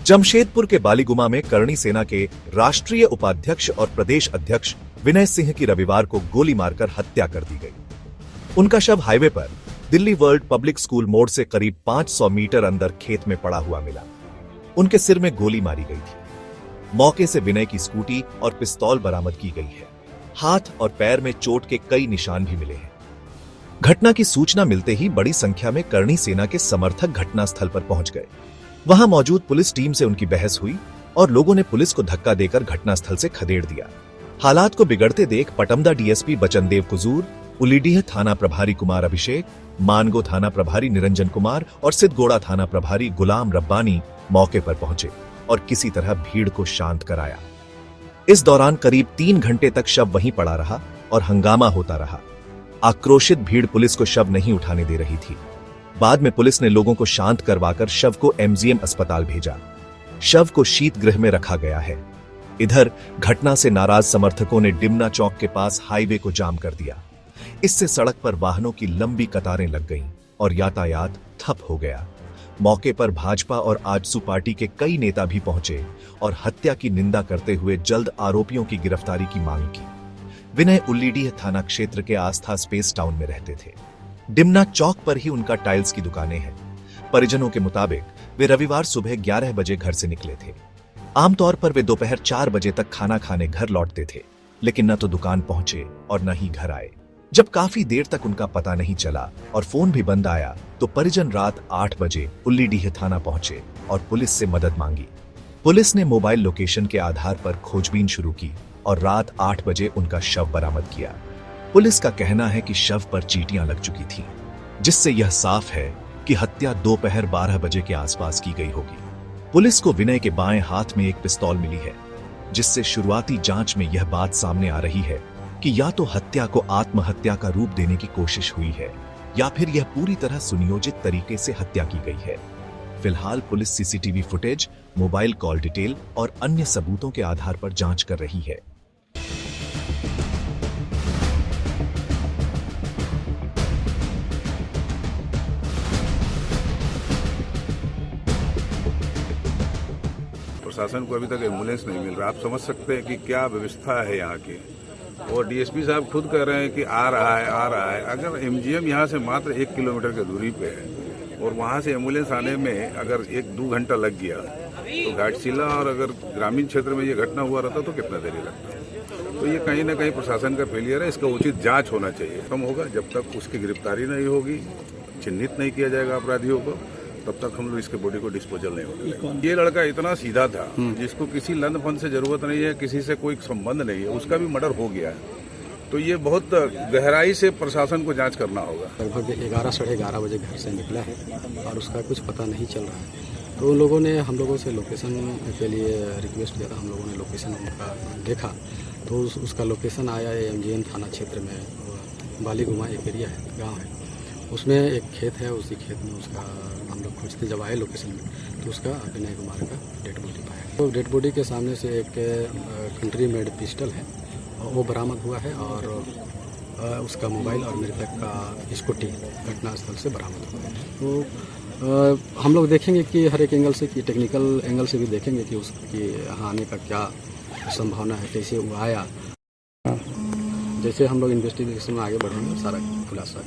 जमशेदपुर के बालीगुमा में करणी सेना के राष्ट्रीय उपाध्यक्ष और प्रदेश अध्यक्ष विनय सिंह की रविवार को गोली मारकर हत्या कर दी गई। उनका शव हाईवे पर दिल्ली वर्ल्ड पब्लिक स्कूल मोड़ से करीब 500 मीटर अंदर खेत में पड़ा हुआ मिला। उनके सिर में गोली मारी गई थी। मौके से विनय की स्कूटी और पिस्तौल बरामद की गई है। हाथ और पैर में चोट के कई निशान भी मिले हैं। घटना की सूचना मिलते ही बड़ी संख्या में करणी सेना के समर्थक घटनास्थल पर पहुंच गए। वहां मौजूद पुलिस टीम से उनकी बहस हुई और लोगों ने पुलिस को धक्का देकर घटनास्थल से खदेड़ दिया। हालात को बिगड़ते देख पटमदा डीएसपी बचनदेव कुजूर, उलीडीह थाना प्रभारी कुमार अभिषेक, मानगो थाना प्रभारी निरंजन कुमार और सिद्धगोड़ा थाना प्रभारी गुलाम रब्बानी मौके पर पहुंचे और किसी तरह भीड़ को शांत कराया। इस दौरान करीब 3 घंटे तक शव वहीं पड़ा रहा और हंगामा होता रहा। आक्रोशित भीड़ पुलिस को शव नहीं उठाने दे रही थी। बाद में पुलिस ने लोगों को शांत करवाकर शव को एमजीएम अस्पताल भेजा। शव को शीत गृह में रखा गया है। इधर घटना से नाराज समर्थकों ने डिमना चौक के पास हाईवे को जाम कर दिया। इससे सड़क पर वाहनों की लंबी कतारें लग गईं और यातायात ठप हो गया। मौके पर भाजपा और आजसू पार्टी के कई नेता भी पहुंचे और हत्या की निंदा करते हुए जल्द आरोपियों की गिरफ्तारी की मांग की। विनय उलीडीह थाना क्षेत्र के आस्था स्पेस टाउन में रहते थे। डिमना चौक पर ही उनका टाइल्स की दुकानें हैं। परिजनों के मुताबिक वे रविवार सुबह 11 बजे घर से निकले थे। आमतौर पर वे दोपहर 4 बजे तक खाना खाने घर लौटते थे, लेकिन न तो दुकान पहुंचे और न ही घर आए। जब काफी देर तक उनका पता नहीं चला और फोन भी बंद आया तो परिजन रात 8 बजे उलीडीह थाना पहुंचे और पुलिस से मदद मांगी। पुलिस ने मोबाइल लोकेशन के आधार पर खोजबीन शुरू की और रात 8 बजे उनका शव बरामद किया। पुलिस का कहना है कि शव पर चींटियां लग चुकी थीं, जिससे यह साफ है कि हत्या दोपहर 12 बजे के आसपास की गई होगी। पुलिस को विनय के बाएं हाथ में एक पिस्तौल मिली है, जिससे शुरुआती जांच में यह बात सामने आ रही है कि या तो हत्या को आत्महत्या का रूप देने की कोशिश हुई है या फिर यह पूरी तरह सुनियोजित तरीके से हत्या की गई है। फिलहाल police CCTV footage, mobile call detail और अन्य सबूतों के आधार पर जांच कर रही है। प्रशासन को अभी तक एम्बुलेंस नहीं मिल रहा। आप समझ सकते हैं कि क्या व्यवस्था है यहाँ की। और डीएसपी साहब खुद कह रहे हैं कि आ रहा है। अगर एमजीएम यहाँ से मात्र 1 किलोमीटर की दूरी पे है और वहाँ से एम्बुलेंस आने में अगर 1-2 घंटा लग गया तो घाटशिला और अगर ग्रामीण क्षेत्र में ये घटना हुआ रहता तो कितना देरी लगता। तो ये कहीं ना कहीं प्रशासन का फेलियर है। इसका उचित जाँच होना चाहिए। कम होगा जब तक उसकी गिरफ्तारी नहीं होगी, चिन्हित नहीं किया जाएगा अपराधियों को, तब तक हम लोग इसके बॉडी को डिस्पोजल नहीं होने। ये लड़का इतना सीधा था जिसको किसी लंद फंद से जरूरत नहीं है, किसी से कोई संबंध नहीं है, उसका भी मर्डर हो गया है। तो ये बहुत गहराई से प्रशासन को जांच करना होगा। लगभग 11 साढ़े 11 बजे घर से निकला है और उसका कुछ पता नहीं चल रहा है। तो उन लोगों ने हम लोगों से लोकेशन के लिए रिक्वेस्ट किया था। हम लोगों ने लोकेशन उनका देखा तो उसका लोकेशन आया है एमजीएम थाना क्षेत्र में, बालीगुमा एक एरिया है, गाँव है। उसमें एक खेत है, उसी खेत में उसका हम लोग खोजते जब आए लोकेशन में तो उसका विनय कुमार का डेड बॉडी पाया। तो डेड बॉडी के सामने से एक कंट्री मेड पिस्टल है वो बरामद हुआ है और उसका मोबाइल और मृतक का स्कूटी घटनास्थल से बरामद हुआ है। तो हम लोग देखेंगे कि हर एक एंगल से, कि टेक्निकल एंगल से भी देखेंगे कि उसकी यहाँ आने का क्या संभावना है, कैसे वो आया। जैसे हम लोग इन्वेस्टिगेशन में आगे बढ़ेंगे सारा खुलासा